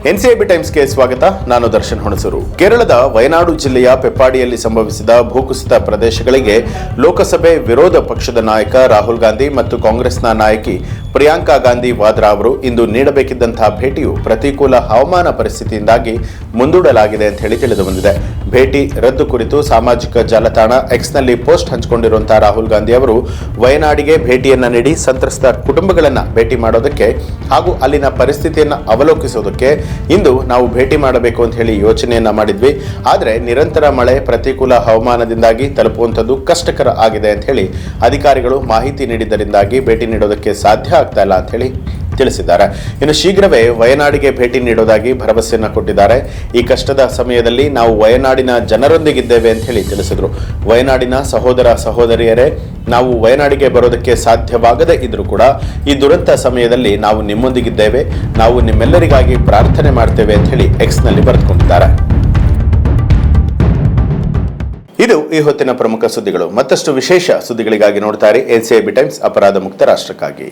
NCIB ಟೈಮ್ಸ್ಗೆ ಸ್ವಾಗತ. ನಾನು ದರ್ಶನ್ ಹುಣಸೂರು. ಕೇರಳದ ವಯನಾಡು ಜಿಲ್ಲೆಯ ಪೆಪ್ಪಾಡಿಯಲ್ಲಿ ಸಂಭವಿಸಿದ ಭೂಕುಸಿತ ಪ್ರದೇಶಗಳಿಗೆ ಲೋಕಸಭೆ ವಿರೋಧ ಪಕ್ಷದ ನಾಯಕ ರಾಹುಲ್ ಗಾಂಧಿ ಮತ್ತು ಕಾಂಗ್ರೆಸ್ನ ನಾಯಕಿ ಪ್ರಿಯಾಂಕಾ ಗಾಂಧಿ ವಾದ್ರಾ ಅವರು ಇಂದು ನೀಡಬೇಕಿದ್ದಂತಹ ಭೇಟಿಯು ಪ್ರತಿಕೂಲ ಹವಾಮಾನ ಪರಿಸ್ಥಿತಿಯಿಂದಾಗಿ ಮುಂದೂಡಲಾಗಿದೆ ಅಂತ ಹೇಳಿ ತಿಳಿದು ಬಂದಿದೆ. ಭೇಟಿ ರದ್ದು ಕುರಿತು ಸಾಮಾಜಿಕ ಜಾಲತಾಣ ಎಕ್ಸ್ನಲ್ಲಿ ಪೋಸ್ಟ್ ಹಂಚಿಕೊಂಡಿರುವಂತಹ ರಾಹುಲ್ ಗಾಂಧಿ ಅವರು ವಯನಾಡಿಗೆ ಭೇಟಿಯನ್ನ ನೀಡಿ ಸಂತ್ರಸ್ತ ಕುಟುಂಬಗಳನ್ನು ಭೇಟಿ ಮಾಡೋದಕ್ಕೆ ಹಾಗೂ ಅಲ್ಲಿನ ಪರಿಸ್ಥಿತಿಯನ್ನು ಅವಲೋಕಿಸೋದಕ್ಕೆ ಇಂದು ನಾವು ಭೇಟಿ ಮಾಡಬೇಕು ಅಂತ ಹೇಳಿ ಯೋಚನೆಯನ್ನ ಮಾಡಿದ್ವಿ. ಆದರೆ ನಿರಂತರ ಮಳೆ, ಪ್ರತಿಕೂಲ ಹವಾಮಾನದಿಂದಾಗಿ ತಲುಪುವಂಥದ್ದು ಕಷ್ಟಕರ ಆಗಿದೆ ಅಂತ ಹೇಳಿ ಅಧಿಕಾರಿಗಳು ಮಾಹಿತಿ ನೀಡಿದ್ದರಿಂದಾಗಿ ಭೇಟಿ ನೀಡೋದಕ್ಕೆ ಸಾಧ್ಯ ಆಗ್ತಾ ಇಲ್ಲ ಅಂತ ಹೇಳಿ ತಿಳಿಸಿದ್ದಾರೆ. ಇನ್ನು ಶೀಘ್ರವೇ ವಯನಾಡಿಗೆ ಭೇಟಿ ನೀಡೋದಾಗಿ ಭರವಸೆಯನ್ನು ಕೊಟ್ಟಿದ್ದಾರೆ. ಈ ಕಷ್ಟದ ಸಮಯದಲ್ಲಿ ನಾವು ವಯನಾಡಿನ ಜನರೊಂದಿಗಿದ್ದೇವೆ ಅಂತ ಹೇಳಿ ತಿಳಿಸಿದ್ರು. ವಯನಾಡಿನ ಸಹೋದರ ಸಹೋದರಿಯರೇ, ನಾವು ವಯನಾಡಿಗೆ ಬರೋದಕ್ಕೆ ಸಾಧ್ಯವಾಗದೇ ಇದ್ರೂ ಕೂಡ ಈ ದುರಂತ ಸಮಯದಲ್ಲಿ ನಾವು ನಿಮ್ಮೊಂದಿಗಿದ್ದೇವೆ, ನಾವು ನಿಮ್ಮೆಲ್ಲರಿಗಾಗಿ ಪ್ರಾರ್ಥನೆ ಮಾಡ್ತೇವೆ ಅಂತ ಹೇಳಿ ಎಕ್ಸ್ನಲ್ಲಿ ಬರೆದುಕೊಂಡಿದ್ದಾರೆ. ಇದು ಈ ಹೊತ್ತಿನ ಪ್ರಮುಖ ಸುದ್ದಿಗಳು. ಮತ್ತಷ್ಟು ವಿಶೇಷ ಸುದ್ದಿಗಳಿಗಾಗಿ ನೋಡ್ತಾರೆ ಎನ್ಸಿಐಬಿ ಟೈಮ್ಸ್, ಅಪರಾಧ ಮುಕ್ತ ರಾಷ್ಟ್ರಕ್ಕಾಗಿ.